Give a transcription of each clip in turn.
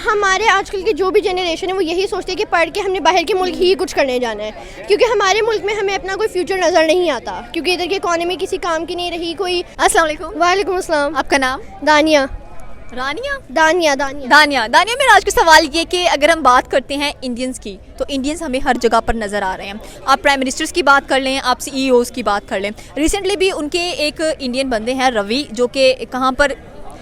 हमारे आजकल की जो भी जनरेशन है वो यही सोचते हैं कि पढ़ के हमने बाहर के मुल्क ही कुछ करने जाना है, क्योंकि हमारे मुल्क में हमें अपना कोई फ्यूचर नज़र नहीं आता, क्योंकि इधर की इकॉनमी किसी काम की नहीं रही कोई। अस्सलाम वालेकुम। वालेकुम अस्सलाम। आपका नाम? दानिया। रानिया? दानिया। दानिया मेरा आज का सवाल ये कि अगर हम बात करते हैं इंडियंस की, तो इंडियंस हमें हर जगह पर नज़र आ रहे हैं। आप प्राइम मिनिस्टर्स की बात कर लें, आप CEOs की बात कर लें। रिसेंटली भी उनके एक इंडियन बंदे हैं रवि, जो कि कहाँ पर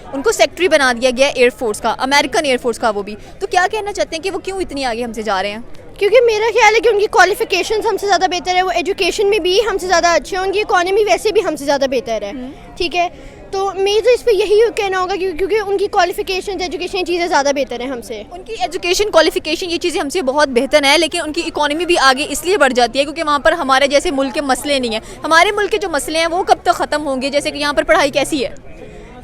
उनको सेक्रेटरी बना दिया गया एयरफोर्स का, अमेरिकन एयरफोर्स का वो भी। तो क्या कहना चाहते हैं कि वो क्यों इतनी आगे हमसे जा रहे हैं? क्योंकि मेरा ख्याल है कि उनकी क्वालिफिकेशंस हमसे ज़्यादा बेहतर है, वो एजुकेशन में भी हमसे ज़्यादा अच्छे हैं, उनकी इकॉनमी वैसे भी हमसे ज़्यादा बेहतर है। ठीक है, तो मेरे तो इस पर यही कहना होगा क्योंकि उनकी क्वालिफिकेशन एजुकेशन चीज़ें ज़्यादा बेहतर हैं हमसे। उनकी एजुकेशन क्वालिफिकेशन ये चीज़ें हमसे बहुत बेहतर है, लेकिन उनकी इकॉनमी भी आगे इसलिए बढ़ जाती है क्योंकि वहाँ पर हमारे जैसे मुल्क के मसले नहीं हैं। हमारे मुल्क के जो मसले हैं वो कब तक ख़त्म होंगे? जैसे कि यहाँ पर पढ़ाई कैसी है?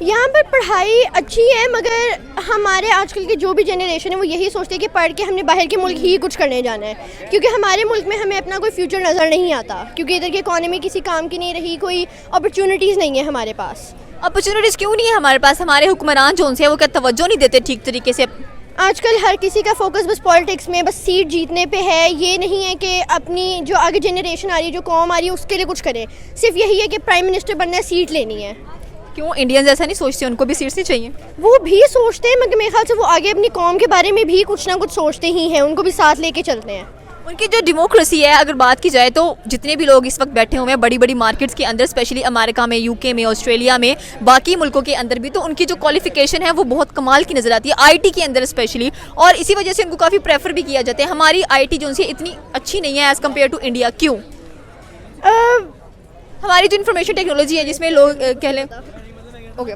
यहाँ पर पढ़ाई अच्छी है, मगर हमारे आजकल की जो भी जनरेशन है वो यही सोचते हैं कि पढ़ के हमने बाहर के मुल्क ही कुछ करने जाना है, क्योंकि हमारे मुल्क में हमें अपना कोई फ्यूचर नज़र नहीं आता, क्योंकि इधर की इकॉनमी किसी काम की नहीं रही, कोई अपॉर्चुनिटीज़ नहीं है हमारे पास। अपॉर्चुनिटीज़ क्यों नहीं है हमारे पास? हमारे हुक्मरान जो उनसे वो क्या तवज्जो नहीं देते ठीक तरीके से? आजकल हर किसी का फोकस बस पॉलिटिक्स में, बस सीट जीतने पे है। ये नहीं है कि अपनी जो आगे जनरेशन आ रही है, जो कौम आ रही है, उसके लिए कुछ करें। सिर्फ यही है कि प्राइम मिनिस्टर बनना है, सीट लेनी है। क्यों इंडियंस ऐसा नहीं सोचते? उनको भी सीट्स नहीं चाहिए? वो भी सोचते हैं, मगर मेरे ख्याल से वो आगे अपनी कौम के बारे में भी कुछ ना कुछ सोचते ही हैं, उनको भी साथ लेके चलते हैं। उनकी जो डेमोक्रेसी है अगर बात की जाए तो जितने भी लोग इस वक्त बैठे हुए हैं बड़ी बड़ी मार्केट्स के अंदर, स्पेशली अमेरिका में, UK में, ऑस्ट्रेलिया में, बाकी मुल्कों के अंदर भी, तो उनकी जो क्वालिफिकेशन है वो बहुत कमाल की नज़र आती है, IT के अंदर स्पेशली, और इसी वजह से उनको काफ़ी प्रेफर भी किया जाता है। हमारी IT जो उनसे इतनी अच्छी नहीं है एज़ कम्पेयर टू इंडिया। क्यों? हमारी जो इंफॉर्मेशन टेक्नोलॉजी है जिसमें लोग कह लें ओके।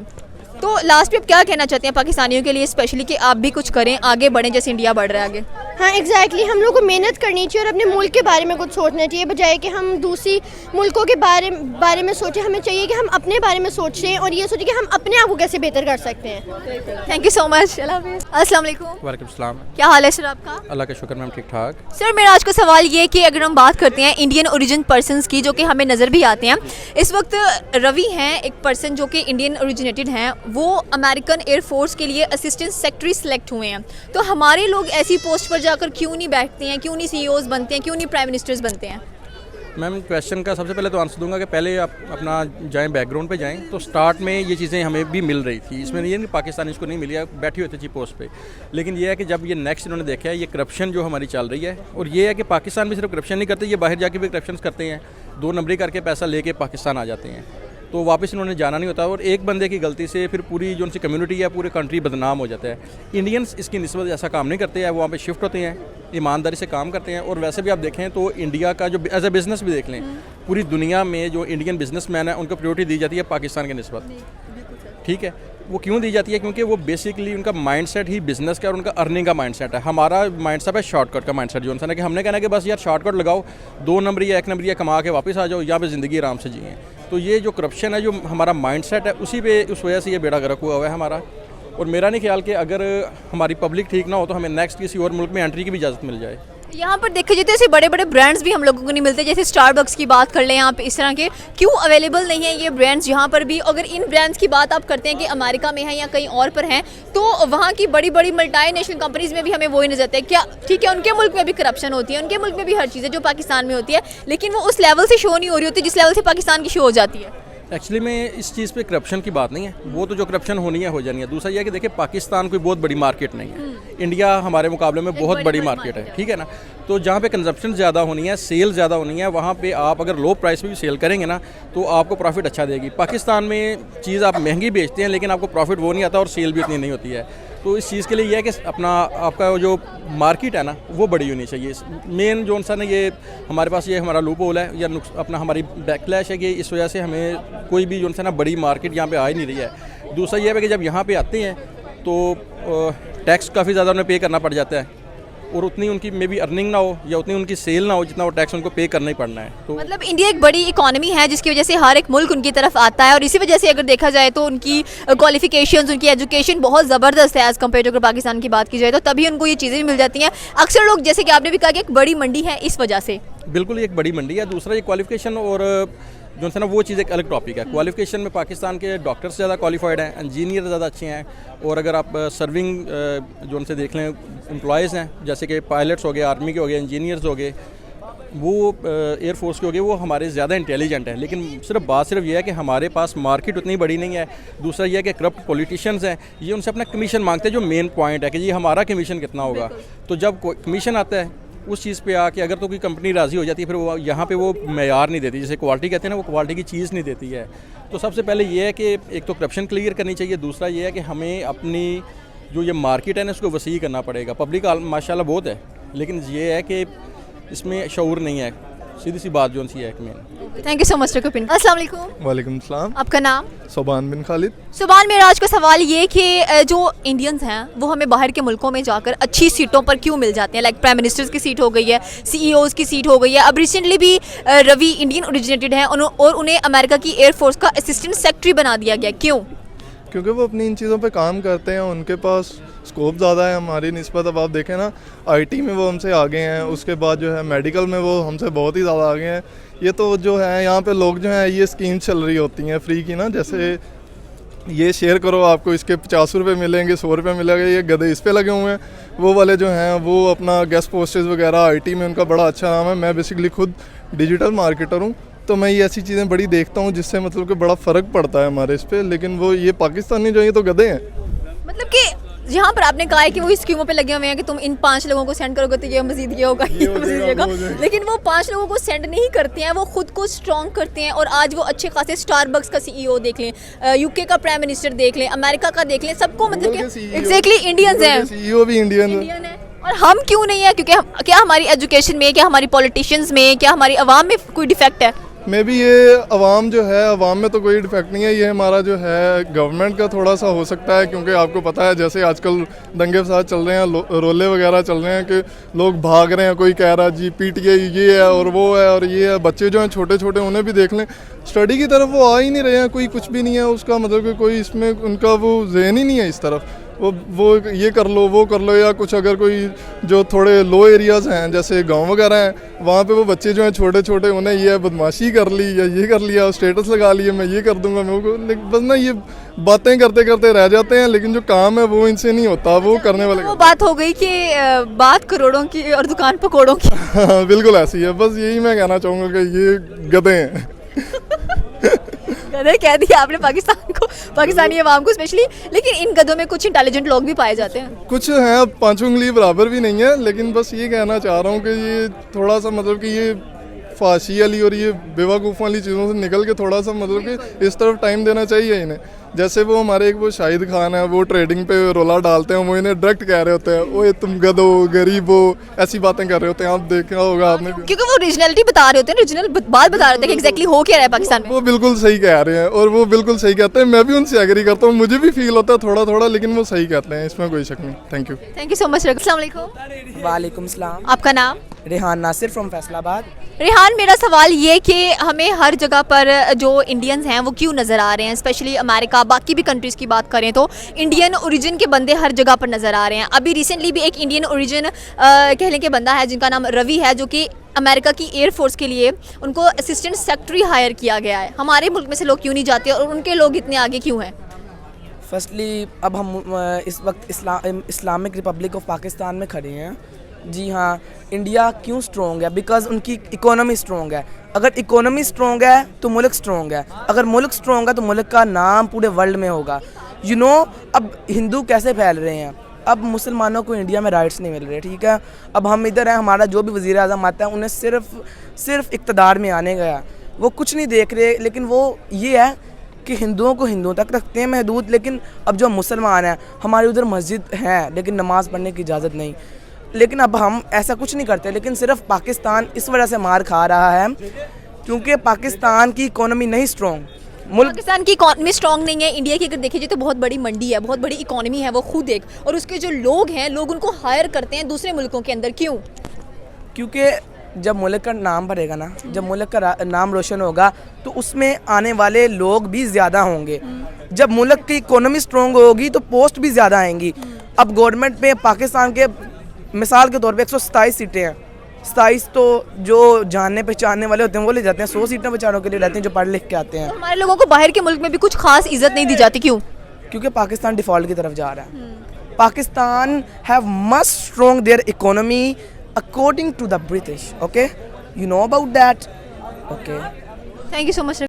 तो लास्ट पे आप क्या कहना चाहते हैं पाकिस्तानियों के लिए स्पेशली कि आप भी कुछ करें, आगे बढ़ें जैसे इंडिया बढ़ रहा है आगे? हाँ एग्जैक्टली, हम लोग को मेहनत करनी चाहिए और अपने मुल्क के बारे में कुछ सोचना चाहिए, बजाय कि हम दूसरी मुल्कों के बारे में सोचें। हमें चाहिए कि हम अपने बारे में सोचें और ये सोचें कि हम अपने आप को कैसे बेहतर कर सकते हैं। Thank you so much. अस्सलाम वालेकुम। वालेकुम सलाम। क्या हाल है सर आपका? अल्लाह का शुक्र मैम, ठीक ठाक। सर मेरा आज का सवाल ये है कि अगर हम बात करते हैं इंडियन ओरिजिन पर्सन्स की, जो कि हमें नज़र भी आते हैं, इस वक्त रवि हैं एक पर्सन जो कि इंडियन ओरिजिनेटेड हैं, वो अमेरिकन एयरफोर्स के लिए असिस्टेंट सेक्रेटरी सेलेक्ट हुए हैं। तो हमारे लोग ऐसी पोस्ट पर जाकर क्यों नहीं बैठते हैं, क्यों नहीं CEOs बनते हैं, क्यों नहीं प्राइम मिनिस्टर्स बनते हैं? मैम क्वेश्चन का सबसे पहले तो आंसर दूंगा कि पहले आप अपना जाएं बैकग्राउंड पे जाएं, तो स्टार्ट में ये चीज़ें हमें भी मिल रही थी। इसमें ये नहीं पाकिस्तानी इसको नहीं मिली है, बैठी हुई थी पोस्ट पे। लेकिन ये है कि जब ये नेक्स्ट इन्होंने देखा है ये करप्शन जो हमारी चल रही है, और ये है कि पाकिस्तान में सिर्फ करप्शन नहीं करते, ये बाहर जाके भी करप्शन करते हैं, 2 नंबरी करके पैसा लेके पाकिस्तान आ जाते हैं, तो वापस इन्होंने जाना नहीं होता, और एक बंदे की गलती से फिर पूरी जो उनकी कम्युनिटी है, पूरी कंट्री बदनाम हो जाता है। इंडियंस इसकी निस्बत ऐसा काम नहीं करते हैं, वो वहाँ पे शिफ्ट होते हैं, ईमानदारी से काम करते हैं। और वैसे भी आप देखें तो इंडिया का जो एज ए बिज़नेस भी देख लें, पूरी दुनिया में जो इंडियन बिजनेसमैन है उनको प्रायोरिटी दी जाती है पाकिस्तान के निस्बत। ठीक है, वो क्यों दी जाती है? क्योंकि वो बेसिकली उनका माइंडसेट ही बिज़नेस का और उनका अर्निंग का माइंडसेट है। हमारा माइंडसेट है शॉर्टकट का माइंडसेट, जो है कि हमने कहना कि बस यार शॉर्टकट लगाओ, 2 नंबरी या 1 नंबरी कमा के वापस आ जाओ, यहाँ पे ज़िंदगी आराम से जिए। तो ये जो करप्शन है, जो हमारा माइंडसेट है, उसी पे उस वजह से ये बेड़ा गर्क हुआ है हमारा। और मेरा नहीं ख्याल कि अगर हमारी पब्लिक ठीक ना हो तो हमें नेक्स्ट किसी और मुल्क में एंट्री की भी इजाज़त मिल जाए। यहाँ पर देखा जाए तो ऐसे बड़े बड़े ब्रांड्स भी हम लोगों को नहीं मिलते, जैसे स्टारबक्स की बात कर लें, यहाँ पे इस तरह के क्यों अवेलेबल नहीं है ये ब्रांड्स यहाँ पर भी? अगर इन ब्रांड्स की बात आप करते हैं कि अमेरिका में है या कहीं और पर हैं, तो वहाँ की बड़ी बड़ी मल्टीनेशनल कंपनीज में भी हमें वही नजर आता है। क्या ठीक है, उनके मुल्क में भी करप्शन होती है, उनके मुल्क में भी हर चीज़ है जो पाकिस्तान में होती है, लेकिन वो उस लेवल से शो नहीं हो रही होती जिस लेवल से पाकिस्तान की शो हो जाती है। एक्चुअली में इस चीज़ पे करप्शन की बात नहीं है, वो तो जो करप्शन होनी है हो जानी है। दूसरा ये है कि देखिए पाकिस्तान कोई बहुत बड़ी मार्केट नहीं है, इंडिया हमारे मुकाबले में बहुत बड़ी मार्केट है, ठीक है ना। तो जहाँ पे कंजप्शन ज़्यादा होनी है, सेल ज़्यादा होनी है, वहाँ पे आप अगर लो प्राइस पे भी सेल करेंगे ना तो आपको प्रॉफिट अच्छा देगी। पाकिस्तान में चीज़ आप महंगी बेचते हैं लेकिन आपको प्रॉफिट वो नहीं आता और सेल भी उतनी नहीं होती है। तो इस चीज़ के लिए यह है कि अपना आपका जो मार्केट है ना वो बड़ी होनी चाहिए। मेन जो सा ना ये हमारे पास ये हमारा लूप होल है या अपना हमारी बैकलैश है कि इस वजह से हमें कोई भी जो सा ना बड़ी मार्केट यहाँ पे आ ही नहीं रही है। दूसरा ये है कि जब यहाँ पे आते हैं तो टैक्स काफ़ी ज़्यादा उन्हें पे करना पड़ जाता है, और उतनी उनकी मे बी अर्निंग ना हो या उतनी उनकी सेल ना हो जितना वो टैक्स उनको पे करना ही पड़ना है। तो मतलब इंडिया एक बड़ी इकोनॉमी है जिसकी वजह से हर एक मुल्क उनकी तरफ आता है, और इसी वजह से अगर देखा जाए तो उनकी क्वालिफिकेशंस, उनकी एजुकेशन बहुत ज़बरदस्त है एज़ कम्पेयर टू अगर पाकिस्तान की बात की जाए तो, तभी उनको ये चीज़ें भी मिल जाती हैं। अक्सर लोग, जैसे कि आपने भी कहा कि एक बड़ी मंडी है इस वजह से। बिल्कुल, ये एक बड़ी मंडी है। दूसरा ये क्वालिफिकेशन और जो है ना वो चीज़ एक अलग टॉपिक है। क्वालिफिकेशन में पाकिस्तान के डॉक्टर्स ज़्यादा क्वालिफाइड हैं, इंजीनियर ज़्यादा अच्छे हैं, और अगर आप सर्विंग जो उनसे देख लें एम्प्लॉयज़ हैं, जैसे कि पायलट्स हो गए, आर्मी के हो गए, इंजीनियर्स हो गए, वो एयरफोर्स के हो गए, वो हमारे ज़्यादा इंटेलिजेंट हैं। लेकिन बात सिर्फ ये है कि हमारे पास मार्केट उतनी बड़ी नहीं है। दूसरा ये है कि करप्ट पॉलिटिशियंस हैं, ये उनसे अपना कमीशन मांगते हैं, जो मेन पॉइंट है कि ये हमारा कमीशन कितना होगा। तो जब कमीशन आता है उस चीज़ पे आके अगर तो कोई कंपनी राज़ी हो जाती है, फिर वो यहाँ पे वो मेयार नहीं देती, जैसे क्वालिटी कहते हैं ना, वो क्वालिटी की चीज़ नहीं देती है। तो सबसे पहले ये है कि एक तो करप्शन क्लियर करनी चाहिए, दूसरा ये है कि हमें अपनी जो ये मार्केट है ना उसको वसी करना पड़ेगा। पब्लिक माशाल्लाह बहुत है, लेकिन ये है कि इसमें शऊर नहीं है, सीधी सी बात जो सी है main. Thank you so much to opinion. अस्सलाम वालेकुम। वालेकुम सलाम। आपका नाम? सोबान बिन खालिद। सुभान, मेरा आज का सवाल ये कि जो इंडियंस हैं वो हमें बाहर के मुल्कों में जाकर अच्छी सीटों पर क्यों मिल जाते हैं? लाइक प्राइम मिनिस्टर्स की सीट हो गई है, सीईओज़ की सीट हो गई है, अब रिसेंटली भी रवि इंडियन ओरिजिनेटेड हैं और उन्हें अमेरिका की एयरफोर्स का असिस्टेंट सेक्रेटरी बना दिया गया, क्यों? क्योंकि वो अपनी इन चीज़ों पे काम करते हैं, उनके पास स्कोप ज़्यादा है हमारी निस्बत। अब आप देखें ना, आईटी में वो हमसे आगे हैं, उसके बाद जो है मेडिकल में वो हमसे बहुत ही ज़्यादा आगे हैं। ये तो जो है यहाँ पे लोग जो हैं, ये स्कीम चल रही होती हैं फ्री की ना, जैसे ये शेयर करो आपको इसके 50 रुपये मिलेंगे, 100 रुपये मिलेगा, ये गधे इस पे लगे हुए हैं। वो वाले जो हैं वो अपना गेस्ट पोस्टेज वगैरह आईटी में उनका बड़ा अच्छा नाम है। मैं बेसिकली खुद डिजिटल मार्केटर हूँ, तो मैं ये ऐसी चीज़ें बड़ी देखता हूँ जिससे मतलब कि बड़ा फ़र्क पड़ता है हमारे इस पर। लेकिन वो ये पाकिस्तानी जो है ये तो गधे हैं। मतलब कि यहाँ पर आपने कहा है कि वो इस स्कीमों पे लगे हुए हैं कि तुम इन 5 लोगों को सेंड करोगे तो ये मजीद ये होगा, ये मजीद ये होगा, लेकिन वो 5 लोगों को सेंड नहीं करते हैं, वो खुद को स्ट्रॉन्ग करते हैं। और आज वो अच्छे खासे स्टारबक्स का सीईओ देख लें, यूके का प्राइम मिनिस्टर देख लें, अमेरिका का देख लें, सबको मतलब कि एग्जैक्टली इंडियंस हैं, सीईओ भी इंडियन है। और हम क्यों नहीं है? क्योंकि क्या हमारी एजुकेशन में, क्या हमारी पॉलिटिशियंस में, क्या हमारी आवाम में कोई डिफेक्ट है? मे भी ये अवाम जो है, अवाम में तो कोई डिफेक्ट नहीं है, ये हमारा जो है गवर्नमेंट का थोड़ा सा हो सकता है। क्योंकि आपको पता है जैसे आजकल दंगे फसाद चल रहे हैं, रोले वगैरह चल रहे हैं कि लोग भाग रहे हैं, कोई कह रहा जी पीटीआई ये है और वो है और ये है। बच्चे जो हैं छोटे छोटे, उन्हें भी देख लें, स्टडी की तरफ वो आ ही नहीं रहे हैं, कोई कुछ भी नहीं है उसका, मतलब कि कोई इसमें उनका वो ज़हन ही नहीं है इस तरफ। वो ये कर लो, वो कर लो, या कुछ अगर कोई जो थोड़े लो एरियाज़ हैं जैसे गांव वगैरह हैं, वहाँ पे वो बच्चे जो हैं छोटे छोटे, उन्हें ये बदमाशी कर ली या ये कर लिया, स्टेटस लगा लिए, मैं ये कर दूंगा, मैं वो, बस ना ये बातें करते करते रह जाते हैं, लेकिन जो काम है वो इनसे नहीं होता, वो करने वाले। वो बात हो गई कि बात करोड़ों की और दुकान पकौड़ों की। हाँ बिल्कुल ऐसी है, बस यही मैं कहना चाहूँगा कि ये गधे हैं। गधे कह दिया आपने पाकिस्तान को, पाकिस्तानी अवाम को स्पेशली। लेकिन इन गधों में कुछ इंटेलिजेंट लोग भी पाए जाते हैं, कुछ हैं, अब 5 उंगली बराबर भी नहीं है, लेकिन बस ये कहना चाह रहा हूँ कि ये थोड़ा सा मतलब कि ये फाशी वाली और ये बेवकूफ़ वाली चीज़ों से निकल के थोड़ा सा मतलब कि इस तरफ टाइम देना चाहिए इन्हें। जैसे वो हमारे एक वो शाहिद खान है, वो ट्रेडिंग पे रोला डालते हैं, वो इन्हें डायरेक्ट कह रहे होते हैं, ओए तुम गधो, गरीब हो, ऐसी बातें कर रहे होते हैं। आप देखा होगा आपने, क्योंकि वो ओरिजिनलिटी बता रहे होते हैं, ओरिजिनल बात बता रहे होते हैं कि एग्जैक्टली हो क्या रहा है पाकिस्तान में। वो बिल्कुल सही कह रहे हैं और वो बिल्कुल सही कहते हैं, मैं भी उनसे एग्री करता हूँ, मुझे भी फील होता है थोड़ा थोड़ा, लेकिन वो सही कहते हैं, इसमें कोई शक नहीं। Thank you so much. अस्सलाम वालेकुम। वालेकुम सलाम। आपका नाम? रेहान नासिर फ्रॉम फैसलाबाद। रेहान, मेरा सवाल ये कि हमें हर जगह पर जो इंडियन्स हैं वो क्यों नज़र आ रहे हैं, स्पेशली अमेरिका, बाकी भी कंट्रीज़ की बात करें तो इंडियन ओरिजिन के बंदे हर जगह पर नज़र आ रहे हैं। अभी रिसेंटली भी एक इंडियन ओरिजिन कहने के बंदा है जिनका नाम रवि है, जो कि अमेरिका की एयरफोर्स के लिए उनको असिस्टेंट सेक्रेटरी हायर किया गया है। हमारे मुल्क में से लोग क्यों नहीं जाते और उनके लोग इतने आगे क्यों हैं? फर्स्टली अब हम इस वक्त इस्लामिक रिपब्लिक ऑफ पाकिस्तान में खड़े हैं। जी हाँ, इंडिया क्यों स्ट्रॉन्ग है? बिकॉज़ उनकी इकोनॉमी स्ट्रॉन्ग है। अगर इकोनॉमी स्ट्रॉन्ग है तो मुल्क स्ट्रॉन्ग है, अगर मुल्क स्ट्रॉन्ग है तो मुल्क का नाम पूरे वर्ल्ड में होगा। अब हिंदू कैसे फैल रहे हैं? अब मुसलमानों को इंडिया में राइट्स नहीं मिल रहे, ठीक है। अब हम इधर हैं, हमारा जो भी वज़ीर आज़म आता है उन्हें सिर्फ इक़्तिदार में आने गया, वो कुछ नहीं देख रहे। लेकिन वो ये है कि हिंदुओं को हिंदुओं तक रखते हैं महदूद, लेकिन अब जो मुसलमान हैं, हमारे उधर मस्जिद हैं लेकिन नमाज़ पढ़ने की इजाज़त नहीं। लेकिन अब हम ऐसा कुछ नहीं करते, लेकिन सिर्फ पाकिस्तान इस वजह से मार खा रहा है क्योंकि पाकिस्तान की इकोनॉमी नहीं स्ट्रॉन्ग। पाकिस्तान की इकोनॉमी स्ट्रॉन्ग नहीं है। इंडिया की अगर देखिए जाए तो बहुत बड़ी मंडी है, बहुत बड़ी इकोनॉमी है वो खुद एक, और उसके जो लोग हैं, लोग उनको हायर करते हैं दूसरे मुल्कों के अंदर। क्यों? क्योंकि जब मुल्क का नाम बढ़ेगा ना, जब मुल्क का नाम रोशन होगा तो उसमें आने वाले लोग भी ज़्यादा होंगे। जब मुल्क की इकोनॉमी स्ट्रॉन्ग होगी तो पोस्ट भी ज़्यादा आएंगी। अब गवर्नमेंट में पाकिस्तान के मिसाल के तौर पे 127 सीटें हैं, 27 तो जो जानने पहचानने वाले होते हैं वो ले जाते हैं, 100 सीटें बेचारों के लिए रहती हैं जो पढ़ लिख के आते हैं। हमारे लोगों को बाहर के मुल्क में भी कुछ खास इज्जत नहीं दी जाती, क्यों? क्योंकि पाकिस्तान डिफ़ॉल्ट की तरफ जा रहा है। Pakistan have much strong their economy according to the British, okay, you know about that, okay. Thank you so much.